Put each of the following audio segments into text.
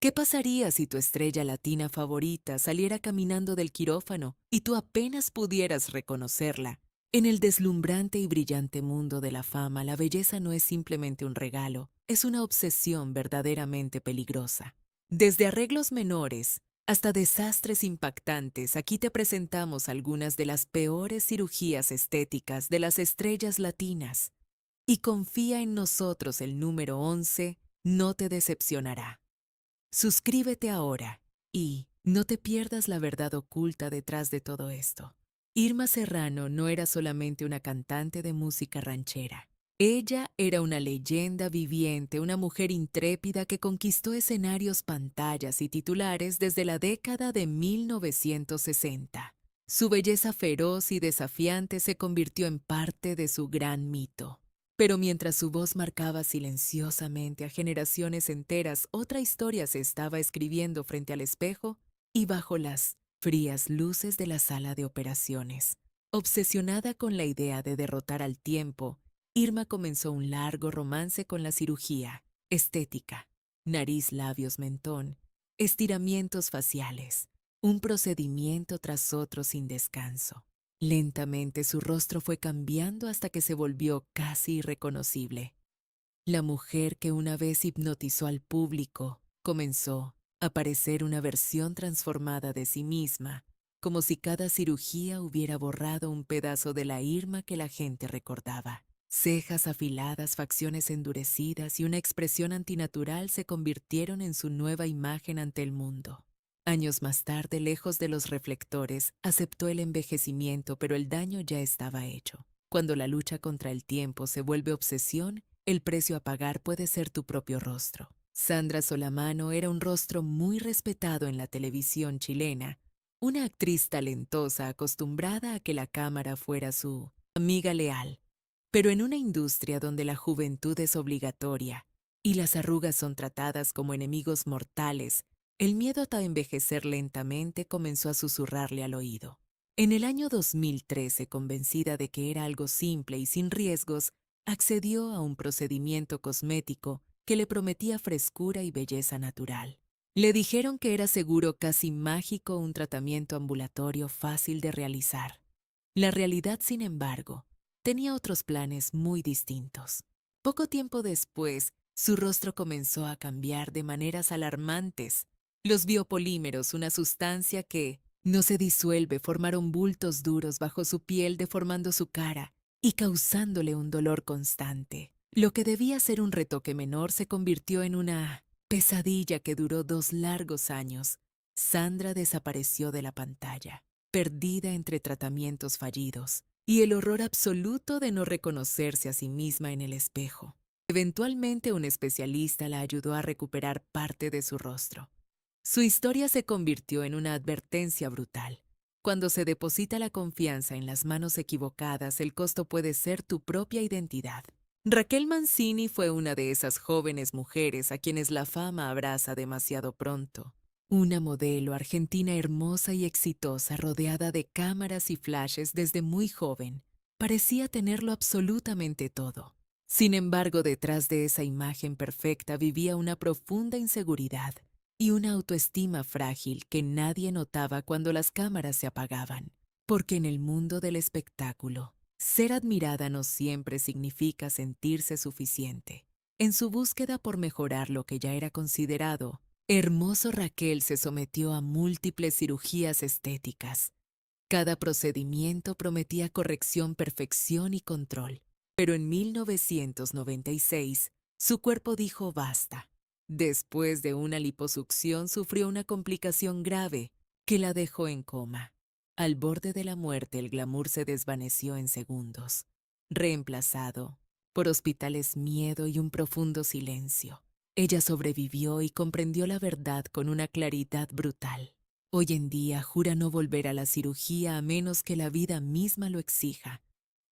¿Qué pasaría si tu estrella latina favorita saliera caminando del quirófano y tú apenas pudieras reconocerla? En el deslumbrante y brillante mundo de la fama, la belleza no es simplemente un regalo, es una obsesión verdaderamente peligrosa. Desde arreglos menores hasta desastres impactantes, aquí te presentamos algunas de las peores cirugías estéticas de las estrellas latinas. Y confía en nosotros, el número 11 no te decepcionará. Suscríbete ahora y no te pierdas la verdad oculta detrás de todo esto. Irma Serrano no era solamente una cantante de música ranchera. Ella era una leyenda viviente, una mujer intrépida que conquistó escenarios, pantallas y titulares desde la década de 1960. Su belleza feroz y desafiante se convirtió en parte de su gran mito. Pero mientras su voz marcaba silenciosamente a generaciones enteras, otra historia se estaba escribiendo frente al espejo y bajo las frías luces de la sala de operaciones. Obsesionada con la idea de derrotar al tiempo, Irma comenzó un largo romance con la cirugía estética, nariz, labios, mentón, estiramientos faciales, un procedimiento tras otro sin descanso. Lentamente su rostro fue cambiando hasta que se volvió casi irreconocible. La mujer que una vez hipnotizó al público comenzó a parecer una versión transformada de sí misma, como si cada cirugía hubiera borrado un pedazo de la Irma que la gente recordaba. Cejas afiladas, facciones endurecidas y una expresión antinatural se convirtieron en su nueva imagen ante el mundo. Años más tarde, lejos de los reflectores, aceptó el envejecimiento, pero el daño ya estaba hecho. Cuando la lucha contra el tiempo se vuelve obsesión, el precio a pagar puede ser tu propio rostro. Sandra Solamano era un rostro muy respetado en la televisión chilena, una actriz talentosa acostumbrada a que la cámara fuera su amiga leal. Pero en una industria donde la juventud es obligatoria y las arrugas son tratadas como enemigos mortales, el miedo a envejecer lentamente comenzó a susurrarle al oído. En el año 2013, convencida de que era algo simple y sin riesgos, accedió a un procedimiento cosmético que le prometía frescura y belleza natural. Le dijeron que era seguro, casi mágico, un tratamiento ambulatorio fácil de realizar. La realidad, sin embargo, tenía otros planes muy distintos. Poco tiempo después, su rostro comenzó a cambiar de maneras alarmantes. Los biopolímeros, una sustancia que no se disuelve, formaron bultos duros bajo su piel, deformando su cara y causándole un dolor constante. Lo que debía ser un retoque menor se convirtió en una pesadilla que duró 2 largos años. Sandra desapareció de la pantalla, perdida entre tratamientos fallidos y el horror absoluto de no reconocerse a sí misma en el espejo. Eventualmente, un especialista la ayudó a recuperar parte de su rostro. Su historia se convirtió en una advertencia brutal. Cuando se deposita la confianza en las manos equivocadas, el costo puede ser tu propia identidad. Raquel Mancini fue una de esas jóvenes mujeres a quienes la fama abraza demasiado pronto. Una modelo argentina hermosa y exitosa, rodeada de cámaras y flashes desde muy joven, parecía tenerlo absolutamente todo. Sin embargo, detrás de esa imagen perfecta vivía una profunda inseguridad y una autoestima frágil que nadie notaba cuando las cámaras se apagaban. Porque en el mundo del espectáculo, ser admirada no siempre significa sentirse suficiente. En su búsqueda por mejorar lo que ya era considerado hermoso, Raquel se sometió a múltiples cirugías estéticas. Cada procedimiento prometía corrección, perfección y control. Pero en 1996, su cuerpo dijo basta. Después de una liposucción, sufrió una complicación grave que la dejó en coma. Al borde de la muerte, el glamour se desvaneció en segundos, reemplazado por hospitales, miedo y un profundo silencio. Ella sobrevivió y comprendió la verdad con una claridad brutal. Hoy en día jura no volver a la cirugía a menos que la vida misma lo exija.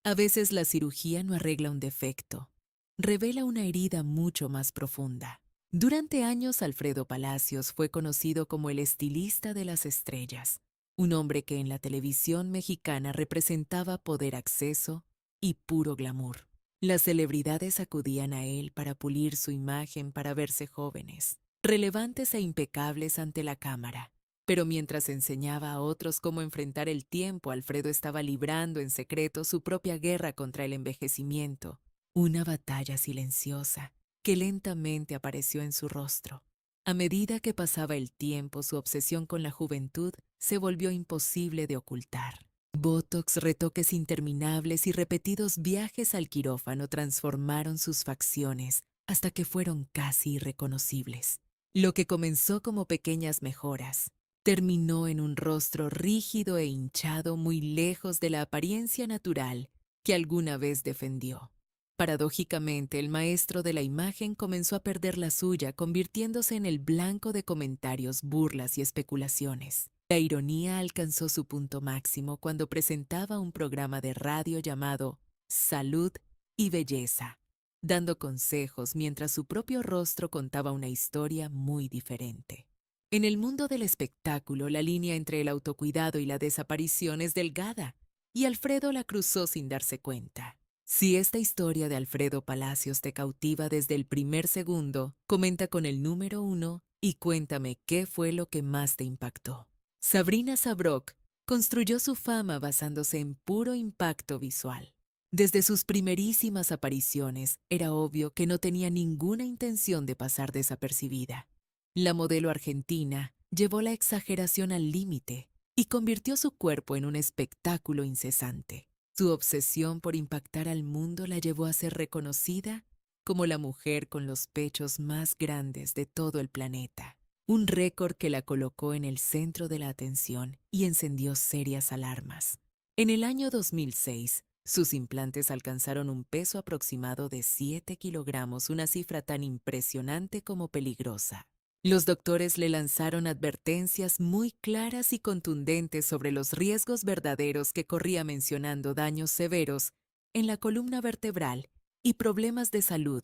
A veces la cirugía no arregla un defecto, revela una herida mucho más profunda. Durante años, Alfredo Palacios fue conocido como el estilista de las estrellas, un hombre que en la televisión mexicana representaba poder, acceso y puro glamour. Las celebridades acudían a él para pulir su imagen, para verse jóvenes. relevantes e impecables ante la cámara. Pero mientras enseñaba a otros cómo enfrentar el tiempo, Alfredo estaba librando en secreto su propia guerra contra el envejecimiento, una batalla silenciosa que lentamente apareció en su rostro. A medida que pasaba el tiempo, su obsesión con la juventud se volvió imposible de ocultar. Botox, retoques interminables y repetidos viajes al quirófano transformaron sus facciones hasta que fueron casi irreconocibles. Lo que comenzó como pequeñas mejoras terminó en un rostro rígido e hinchado muy lejos de la apariencia natural que alguna vez defendió. Paradójicamente, el maestro de la imagen comenzó a perder la suya, convirtiéndose en el blanco de comentarios, burlas y especulaciones. La ironía alcanzó su punto máximo cuando presentaba un programa de radio llamado Salud y Belleza, dando consejos mientras su propio rostro contaba una historia muy diferente. En el mundo del espectáculo, la línea entre el autocuidado y la desaparición es delgada, y Alfredo la cruzó sin darse cuenta. Si esta historia de Alfredo Palacios te cautiva desde el primer segundo, comenta con el número 1 y cuéntame qué fue lo que más te impactó. Sabrina Sabrok construyó su fama basándose en puro impacto visual. Desde sus primerísimas apariciones, era obvio que no tenía ninguna intención de pasar desapercibida. La modelo argentina llevó la exageración al límite y convirtió su cuerpo en un espectáculo incesante. Su obsesión por impactar al mundo la llevó a ser reconocida como la mujer con los pechos más grandes de todo el planeta, un récord que la colocó en el centro de la atención y encendió serias alarmas. En el año 2006, sus implantes alcanzaron un peso aproximado de 7 kilogramos, una cifra tan impresionante como peligrosa. Los doctores le lanzaron advertencias muy claras y contundentes sobre los riesgos verdaderos que corría, mencionando daños severos en la columna vertebral y problemas de salud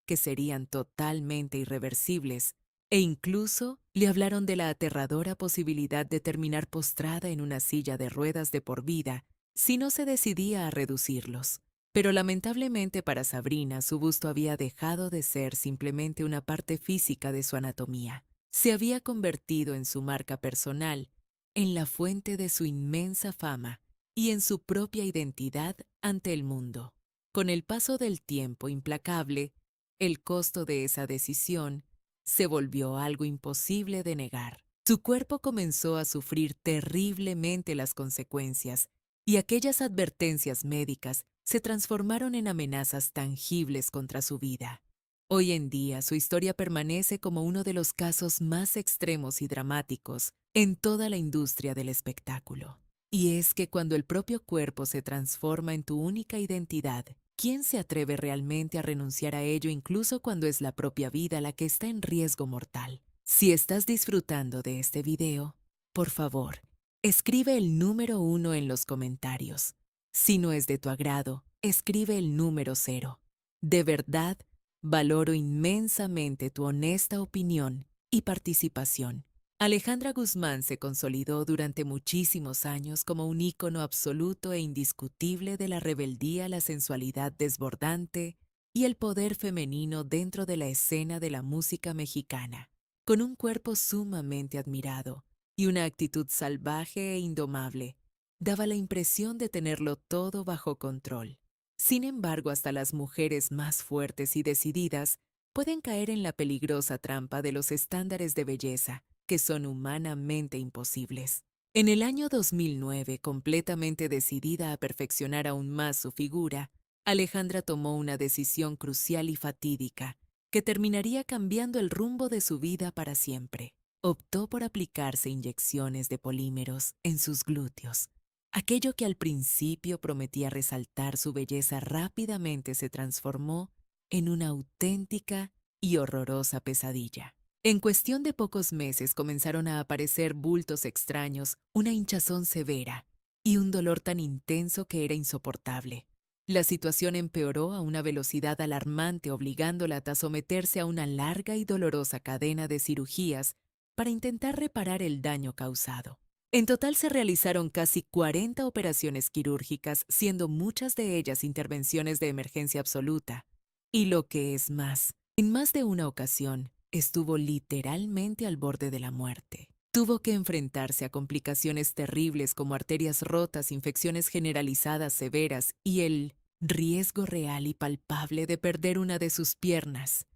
que serían totalmente irreversibles, e incluso le hablaron de la aterradora posibilidad de terminar postrada en una silla de ruedas de por vida si no se decidía a reducirlos. Pero lamentablemente para Sabrina, su busto había dejado de ser simplemente una parte física de su anatomía. Se había convertido en su marca personal, en la fuente de su inmensa fama y en su propia identidad ante el mundo. Con el paso del tiempo implacable, el costo de esa decisión se volvió algo imposible de negar. Su cuerpo comenzó a sufrir terriblemente las consecuencias, y aquellas advertencias médicas se transformaron en amenazas tangibles contra su vida. Hoy en día, su historia permanece como uno de los casos más extremos y dramáticos en toda la industria del espectáculo. Y es que cuando el propio cuerpo se transforma en tu única identidad, ¿quién se atreve realmente a renunciar a ello incluso cuando es la propia vida la que está en riesgo mortal? Si estás disfrutando de este video, por favor, escribe el número 1 en los comentarios. Si no es de tu agrado, escribe el número 0. De verdad, valoro inmensamente tu honesta opinión y participación. Alejandra Guzmán se consolidó durante muchísimos años como un ícono absoluto e indiscutible de la rebeldía, la sensualidad desbordante y el poder femenino dentro de la escena de la música mexicana. Con un cuerpo sumamente admirado y una actitud salvaje e indomable, daba la impresión de tenerlo todo bajo control. Sin embargo, hasta las mujeres más fuertes y decididas pueden caer en la peligrosa trampa de los estándares de belleza, que son humanamente imposibles. En el año 2009, completamente decidida a perfeccionar aún más su figura, Alejandra tomó una decisión crucial y fatídica que terminaría cambiando el rumbo de su vida para siempre. Optó por aplicarse inyecciones de polímeros en sus glúteos. Aquello que al principio prometía resaltar su belleza rápidamente se transformó en una auténtica y horrorosa pesadilla. En cuestión de pocos meses comenzaron a aparecer bultos extraños, una hinchazón severa y un dolor tan intenso que era insoportable. La situación empeoró a una velocidad alarmante, obligándola a someterse a una larga y dolorosa cadena de cirugías para intentar reparar el daño causado. En total se realizaron casi 40 operaciones quirúrgicas, siendo muchas de ellas intervenciones de emergencia absoluta. Y lo que es más, en más de una ocasión, estuvo literalmente al borde de la muerte. Tuvo que enfrentarse a complicaciones terribles como arterias rotas, infecciones generalizadas severas y el riesgo real y palpable de perder una de sus piernas.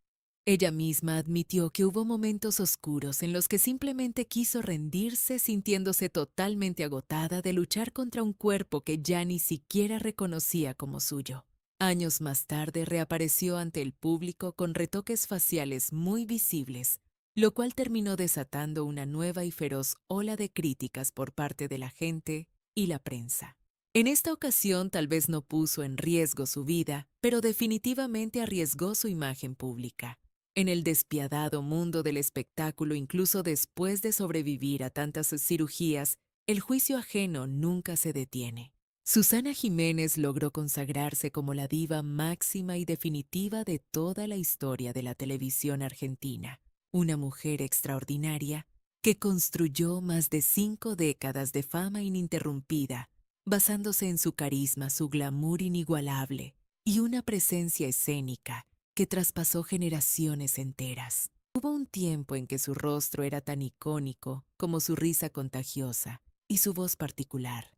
Ella misma admitió que hubo momentos oscuros en los que simplemente quiso rendirse, sintiéndose totalmente agotada de luchar contra un cuerpo que ya ni siquiera reconocía como suyo. Años más tarde reapareció ante el público con retoques faciales muy visibles, lo cual terminó desatando una nueva y feroz ola de críticas por parte de la gente y la prensa. En esta ocasión tal vez no puso en riesgo su vida, pero definitivamente arriesgó su imagen pública. En el despiadado mundo del espectáculo, incluso después de sobrevivir a tantas cirugías, el juicio ajeno nunca se detiene. Susana Jiménez logró consagrarse como la diva máxima y definitiva de toda la historia de la televisión argentina, una mujer extraordinaria que construyó más de 5 décadas de fama ininterrumpida, basándose en su carisma, su glamour inigualable y una presencia escénica que traspasó generaciones enteras. Hubo un tiempo en que su rostro era tan icónico como su risa contagiosa y su voz particular.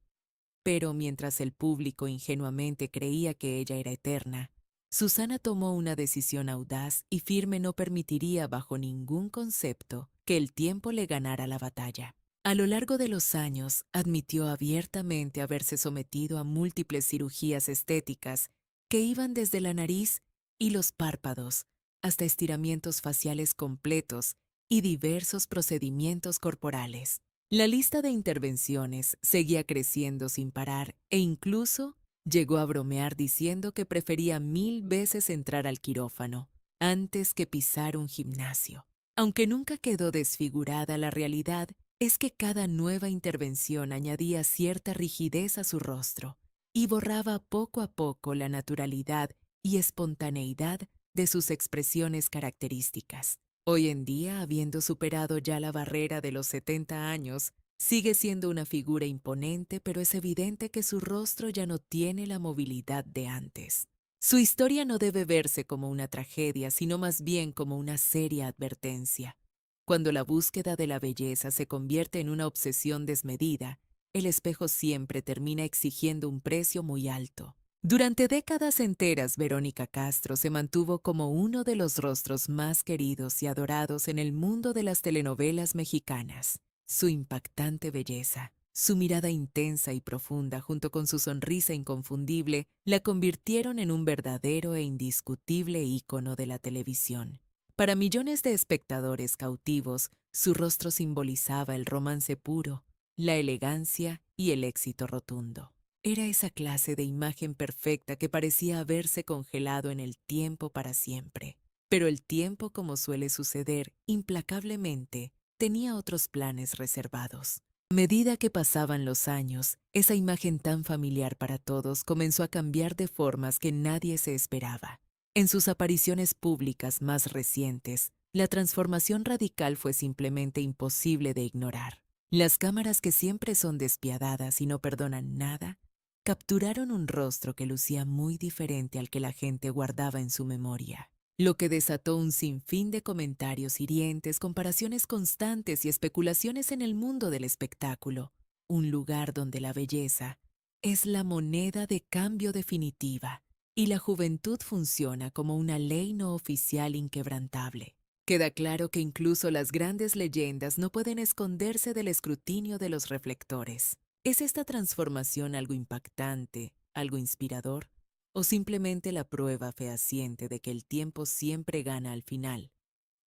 Pero mientras el público ingenuamente creía que ella era eterna, Susana tomó una decisión audaz y firme: no permitiría bajo ningún concepto que el tiempo le ganara la batalla. A lo largo de los años, admitió abiertamente haberse sometido a múltiples cirugías estéticas que iban desde la nariz y los párpados hasta estiramientos faciales completos y diversos procedimientos corporales. La lista de intervenciones seguía creciendo sin parar e incluso llegó a bromear diciendo que prefería 1000 veces entrar al quirófano antes que pisar un gimnasio. Aunque nunca quedó desfigurada, la realidad es que cada nueva intervención añadía cierta rigidez a su rostro y borraba poco a poco la naturalidad y espontaneidad de sus expresiones características. Hoy en día, habiendo superado ya la barrera de los 70 años, sigue siendo una figura imponente, pero es evidente que su rostro ya no tiene la movilidad de antes. Su historia no debe verse como una tragedia, sino más bien como una seria advertencia. Cuando la búsqueda de la belleza se convierte en una obsesión desmedida, el espejo siempre termina exigiendo un precio muy alto. Durante décadas enteras, Verónica Castro se mantuvo como uno de los rostros más queridos y adorados en el mundo de las telenovelas mexicanas. Su impactante belleza, su mirada intensa y profunda, junto con su sonrisa inconfundible, la convirtieron en un verdadero e indiscutible ícono de la televisión. Para millones de espectadores cautivos, su rostro simbolizaba el romance puro, la elegancia y el éxito rotundo. Era esa clase de imagen perfecta que parecía haberse congelado en el tiempo para siempre. Pero el tiempo, como suele suceder, implacablemente, tenía otros planes reservados. A medida que pasaban los años, esa imagen tan familiar para todos comenzó a cambiar de formas que nadie se esperaba. En sus apariciones públicas más recientes, la transformación radical fue simplemente imposible de ignorar. Las cámaras, que siempre son despiadadas y no perdonan nada, capturaron un rostro que lucía muy diferente al que la gente guardaba en su memoria, lo que desató un sinfín de comentarios hirientes, comparaciones constantes y especulaciones en el mundo del espectáculo, un lugar donde la belleza es la moneda de cambio definitiva y la juventud funciona como una ley no oficial inquebrantable. Queda claro que incluso las grandes leyendas no pueden esconderse del escrutinio de los reflectores. ¿Es esta transformación algo impactante, algo inspirador, o simplemente la prueba fehaciente de que el tiempo siempre gana al final?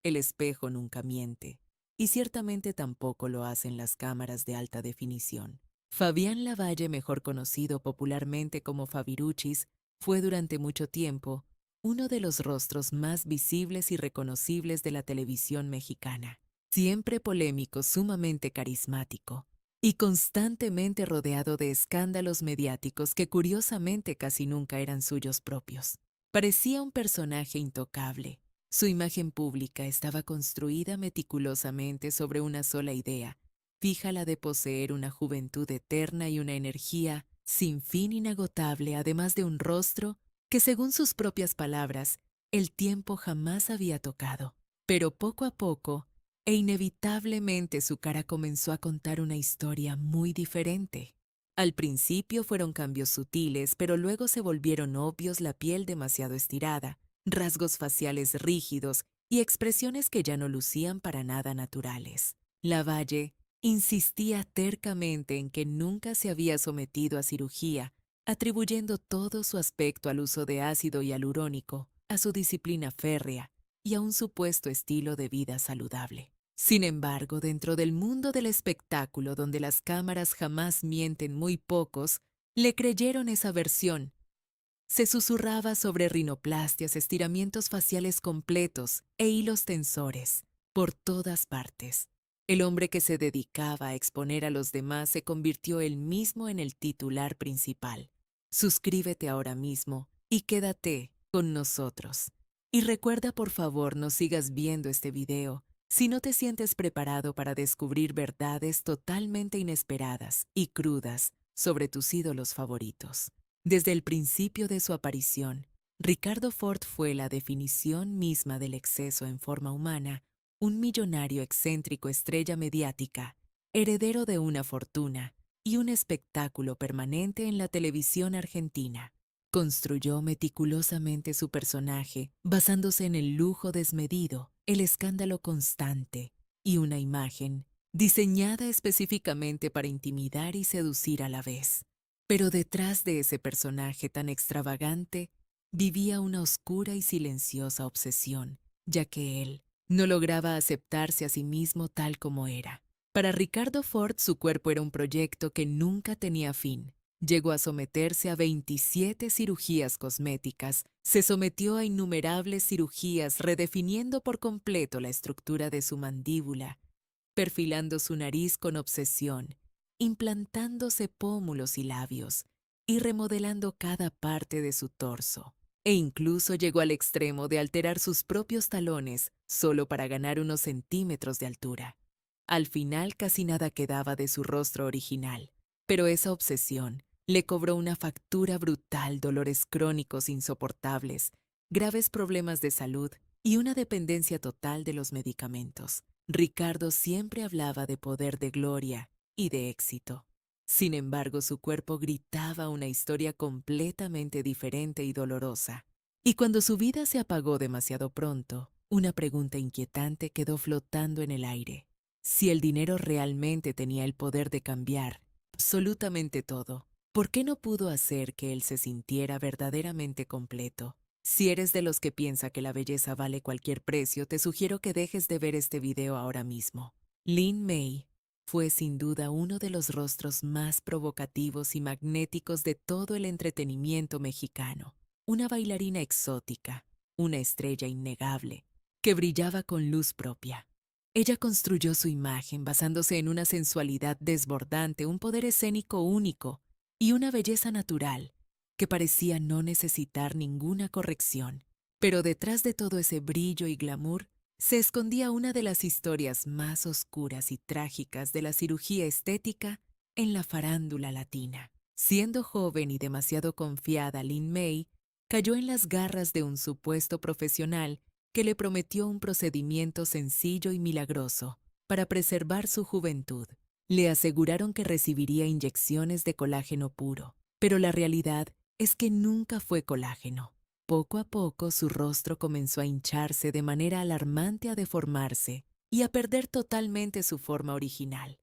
El espejo nunca miente, y ciertamente tampoco lo hacen las cámaras de alta definición. Fabián Lavalle, mejor conocido popularmente como Fabiruchis, fue durante mucho tiempo uno de los rostros más visibles y reconocibles de la televisión mexicana. Siempre polémico, sumamente carismático y constantemente rodeado de escándalos mediáticos que curiosamente casi nunca eran suyos propios. Parecía un personaje intocable. Su imagen pública estaba construida meticulosamente sobre una sola idea, fija: la de poseer una juventud eterna y una energía sin fin inagotable, además de un rostro que, según sus propias palabras, el tiempo jamás había tocado. Pero poco a poco, e inevitablemente su cara comenzó a contar una historia muy diferente. Al principio fueron cambios sutiles, pero luego se volvieron obvios la piel demasiado estirada, rasgos faciales rígidos y expresiones que ya no lucían para nada naturales. Lavalle insistía tercamente en que nunca se había sometido a cirugía, atribuyendo todo su aspecto al uso de ácido hialurónico, a su disciplina férrea y a un supuesto estilo de vida saludable. Sin embargo, dentro del mundo del espectáculo donde las cámaras jamás mienten, muy pocos le creyeron esa versión. Se susurraba sobre rinoplastias, estiramientos faciales completos e hilos tensores por todas partes. El hombre que se dedicaba a exponer a los demás se convirtió él mismo en el titular principal. Suscríbete ahora mismo y quédate con nosotros. Y recuerda, por favor, no sigas viendo este video si no te sientes preparado para descubrir verdades totalmente inesperadas y crudas sobre tus ídolos favoritos. Desde el principio de su aparición, Ricardo Ford fue la definición misma del exceso en forma humana, un millonario excéntrico estrella mediática, heredero de una fortuna y un espectáculo permanente en la televisión argentina. Construyó meticulosamente su personaje basándose en el lujo desmedido, el escándalo constante y una imagen diseñada específicamente para intimidar y seducir a la vez. Pero detrás de ese personaje tan extravagante vivía una oscura y silenciosa obsesión, ya que él no lograba aceptarse a sí mismo tal como era. Para Ricardo Ford, su cuerpo era un proyecto que nunca tenía fin. Llegó a someterse a 27 cirugías cosméticas, se sometió a innumerables cirugías redefiniendo por completo la estructura de su mandíbula, perfilando su nariz con obsesión, implantándose pómulos y labios, y remodelando cada parte de su torso. E incluso llegó al extremo de alterar sus propios talones solo para ganar unos centímetros de altura. Al final casi nada quedaba de su rostro original, pero esa obsesión le cobró una factura brutal, dolores crónicos insoportables, graves problemas de salud y una dependencia total de los medicamentos. Ricardo siempre hablaba de poder, de gloria y de éxito. Sin embargo, su cuerpo gritaba una historia completamente diferente y dolorosa. Y cuando su vida se apagó demasiado pronto, una pregunta inquietante quedó flotando en el aire. Si el dinero realmente tenía el poder de cambiar absolutamente todo, ¿por qué no pudo hacer que él se sintiera verdaderamente completo? Si eres de los que piensa que la belleza vale cualquier precio, te sugiero que dejes de ver este video ahora mismo. Lin May fue sin duda uno de los rostros más provocativos y magnéticos de todo el entretenimiento mexicano. Una bailarina exótica, una estrella innegable, que brillaba con luz propia. Ella construyó su imagen basándose en una sensualidad desbordante, un poder escénico único y una belleza natural que parecía no necesitar ninguna corrección. Pero detrás de todo ese brillo y glamour se escondía una de las historias más oscuras y trágicas de la cirugía estética en la farándula latina. Siendo joven y demasiado confiada, Lin May cayó en las garras de un supuesto profesional que le prometió un procedimiento sencillo y milagroso para preservar su juventud. Le aseguraron que recibiría inyecciones de colágeno puro, pero la realidad es que nunca fue colágeno. Poco a poco su rostro comenzó a hincharse de manera alarmante, a deformarse y a perder totalmente su forma original.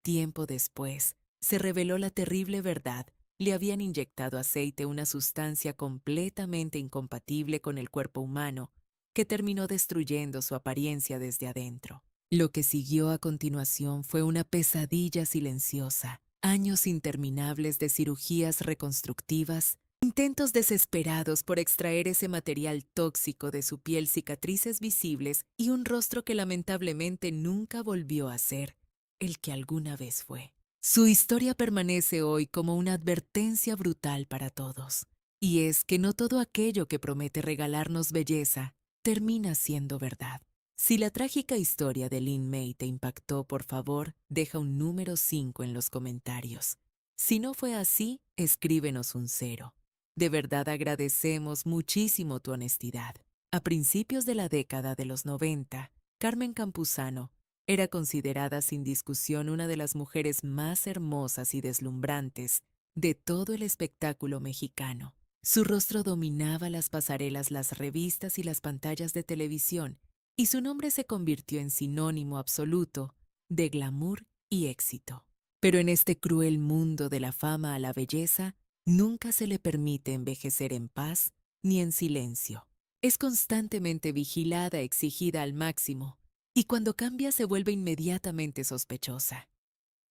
Tiempo después, se reveló la terrible verdad. Le habían inyectado aceite, una sustancia completamente incompatible con el cuerpo humano, que terminó destruyendo su apariencia desde adentro. Lo que siguió a continuación fue una pesadilla silenciosa, años interminables de cirugías reconstructivas, intentos desesperados por extraer ese material tóxico de su piel, cicatrices visibles y un rostro que lamentablemente nunca volvió a ser el que alguna vez fue. Su historia permanece hoy como una advertencia brutal para todos, y es que no todo aquello que promete regalarnos belleza termina siendo verdad. Si la trágica historia de Lin May te impactó, por favor, deja un número 5 en los comentarios. Si no fue así, escríbenos un 0. De verdad agradecemos muchísimo tu honestidad. A principios de la década de los 90, Carmen Campuzano era considerada sin discusión una de las mujeres más hermosas y deslumbrantes de todo el espectáculo mexicano. Su rostro dominaba las pasarelas, las revistas y las pantallas de televisión, y su nombre se convirtió en sinónimo absoluto de glamour y éxito. Pero en este cruel mundo de la fama a la belleza, nunca se le permite envejecer en paz ni en silencio. Es constantemente vigilada, exigida al máximo, y cuando cambia se vuelve inmediatamente sospechosa.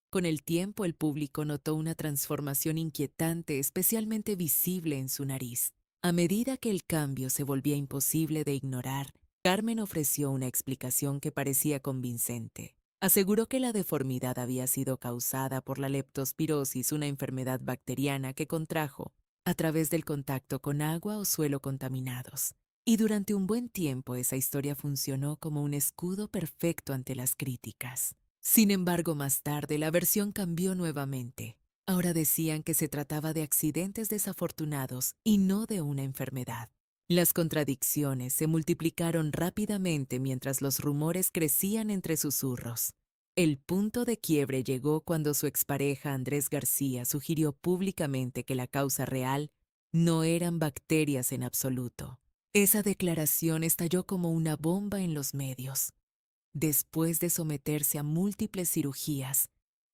Con el tiempo el público notó una transformación inquietante, especialmente visible en su nariz. A medida que el cambio se volvía imposible de ignorar, Carmen ofreció una explicación que parecía convincente. Aseguró que la deformidad había sido causada por la leptospirosis, una enfermedad bacteriana que contrajo a través del contacto con agua o suelo contaminados. Y durante un buen tiempo esa historia funcionó como un escudo perfecto ante las críticas. Sin embargo, más tarde la versión cambió nuevamente. Ahora decían que se trataba de accidentes desafortunados y no de una enfermedad. Las contradicciones se multiplicaron rápidamente mientras los rumores crecían entre susurros. El punto de quiebre llegó cuando su expareja Andrés García sugirió públicamente que la causa real no eran bacterias en absoluto. Esa declaración estalló como una bomba en los medios. Después de someterse a múltiples cirugías,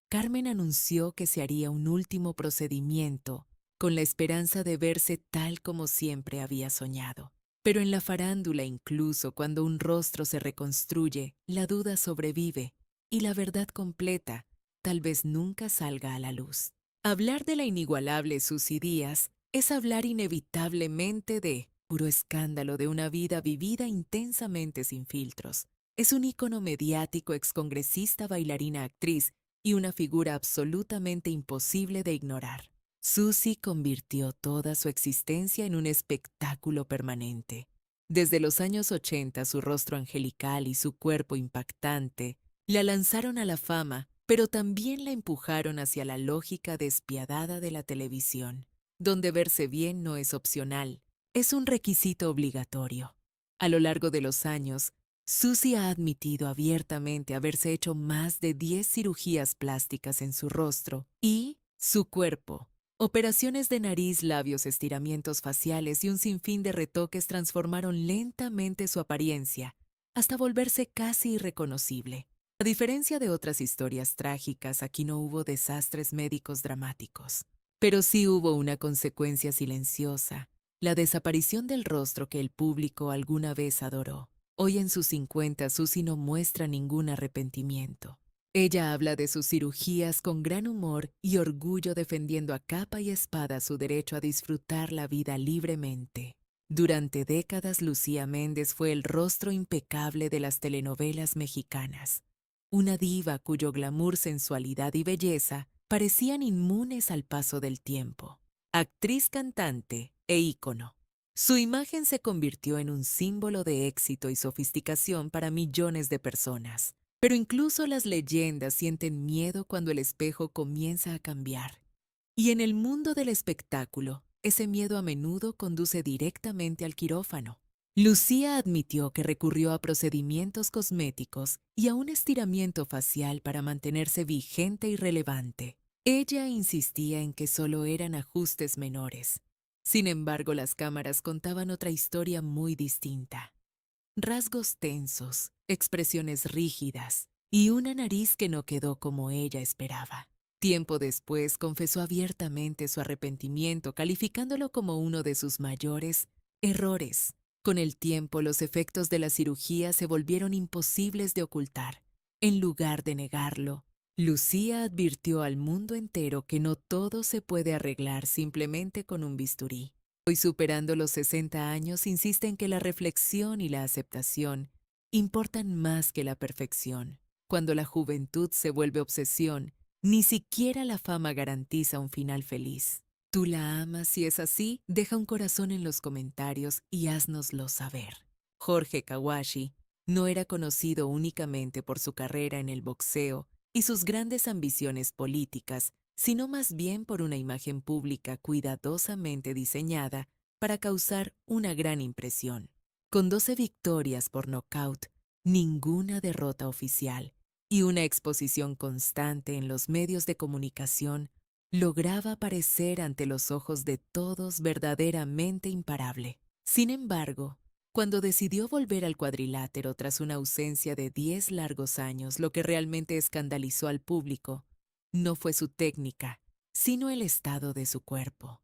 Carmen anunció que se haría un último procedimiento con la esperanza de verse tal como siempre había soñado. Pero en la farándula, incluso cuando un rostro se reconstruye, la duda sobrevive y la verdad completa tal vez nunca salga a la luz. Hablar de la inigualable Susy Díaz es hablar inevitablemente de puro escándalo de una vida vivida intensamente sin filtros. Es un ícono mediático, excongresista, bailarina, actriz y una figura absolutamente imposible de ignorar. Susy convirtió toda su existencia en un espectáculo permanente. Desde los años 80, su rostro angelical y su cuerpo impactante la lanzaron a la fama, pero también la empujaron hacia la lógica despiadada de la televisión, donde verse bien no es opcional, es un requisito obligatorio. A lo largo de los años, Susy ha admitido abiertamente haberse hecho más de 10 cirugías plásticas en su rostro y su cuerpo. Operaciones de nariz, labios, estiramientos faciales y un sinfín de retoques transformaron lentamente su apariencia hasta volverse casi irreconocible. A diferencia de otras historias trágicas, aquí no hubo desastres médicos dramáticos. Pero sí hubo una consecuencia silenciosa, la desaparición del rostro que el público alguna vez adoró. Hoy en sus 50, Susy no muestra ningún arrepentimiento. Ella habla de sus cirugías con gran humor y orgullo, defendiendo a capa y espada su derecho a disfrutar la vida libremente. Durante décadas, Lucía Méndez fue el rostro impecable de las telenovelas mexicanas. Una diva cuyo glamour, sensualidad y belleza parecían inmunes al paso del tiempo. Actriz, cantante e ícono. Su imagen se convirtió en un símbolo de éxito y sofisticación para millones de personas. Pero incluso las leyendas sienten miedo cuando el espejo comienza a cambiar. Y en el mundo del espectáculo, ese miedo a menudo conduce directamente al quirófano. Lucía admitió que recurrió a procedimientos cosméticos y a un estiramiento facial para mantenerse vigente y relevante. Ella insistía en que solo eran ajustes menores. Sin embargo, las cámaras contaban otra historia muy distinta. Rasgos tensos, expresiones rígidas y una nariz que no quedó como ella esperaba. Tiempo después confesó abiertamente su arrepentimiento, calificándolo como uno de sus mayores errores. Con el tiempo, los efectos de la cirugía se volvieron imposibles de ocultar. En lugar de negarlo, Lucía advirtió al mundo entero que no todo se puede arreglar simplemente con un bisturí. Hoy, superando los 60 años, insiste en que la reflexión y la aceptación importan más que la perfección. Cuando la juventud se vuelve obsesión, ni siquiera la fama garantiza un final feliz. ¿Tú la amas? Si es así, deja un corazón en los comentarios y háznoslo saber. Jorge Kawashi no era conocido únicamente por su carrera en el boxeo y sus grandes ambiciones políticas, sino más bien por una imagen pública cuidadosamente diseñada para causar una gran impresión. Con 12 victorias por nocaut, ninguna derrota oficial y una exposición constante en los medios de comunicación, lograba parecer ante los ojos de todos verdaderamente imparable. Sin embargo, cuando decidió volver al cuadrilátero tras una ausencia de 10 largos años, lo que realmente escandalizó al público no fue su técnica, sino el estado de su cuerpo.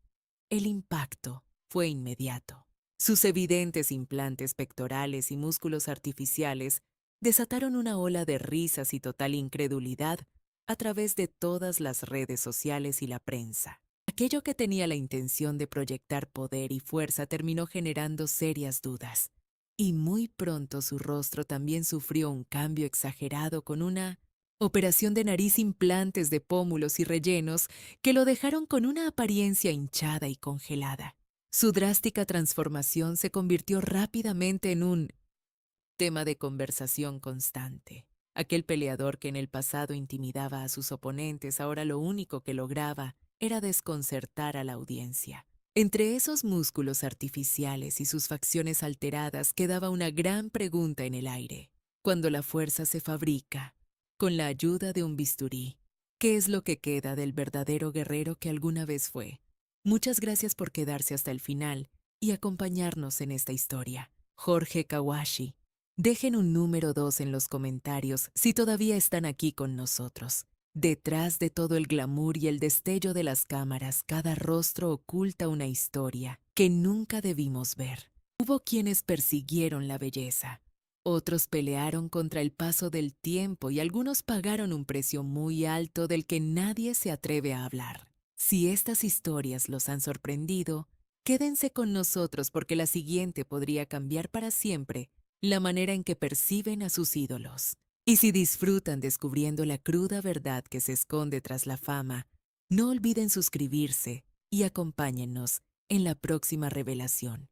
El impacto fue inmediato. Sus evidentes implantes pectorales y músculos artificiales desataron una ola de risas y total incredulidad a través de todas las redes sociales y la prensa. Aquello que tenía la intención de proyectar poder y fuerza terminó generando serias dudas, y muy pronto su rostro también sufrió un cambio exagerado con una operación de nariz, implantes de pómulos y rellenos que lo dejaron con una apariencia hinchada y congelada. Su drástica transformación se convirtió rápidamente en un tema de conversación constante. Aquel peleador que en el pasado intimidaba a sus oponentes, ahora lo único que lograba era desconcertar a la audiencia. Entre esos músculos artificiales y sus facciones alteradas quedaba una gran pregunta en el aire. Cuando la fuerza se fabrica, con la ayuda de un bisturí, ¿qué es lo que queda del verdadero guerrero que alguna vez fue? Muchas gracias por quedarse hasta el final y acompañarnos en esta historia. Jorge Kawashi. Dejen un número 2 en los comentarios si todavía están aquí con nosotros. Detrás de todo el glamour y el destello de las cámaras, cada rostro oculta una historia que nunca debimos ver. Hubo quienes persiguieron la belleza, otros pelearon contra el paso del tiempo y algunos pagaron un precio muy alto del que nadie se atreve a hablar. Si estas historias los han sorprendido, quédense con nosotros porque la siguiente podría cambiar para siempre la manera en que perciben a sus ídolos. Y si disfrutan descubriendo la cruda verdad que se esconde tras la fama, no olviden suscribirse y acompáñennos en la próxima revelación.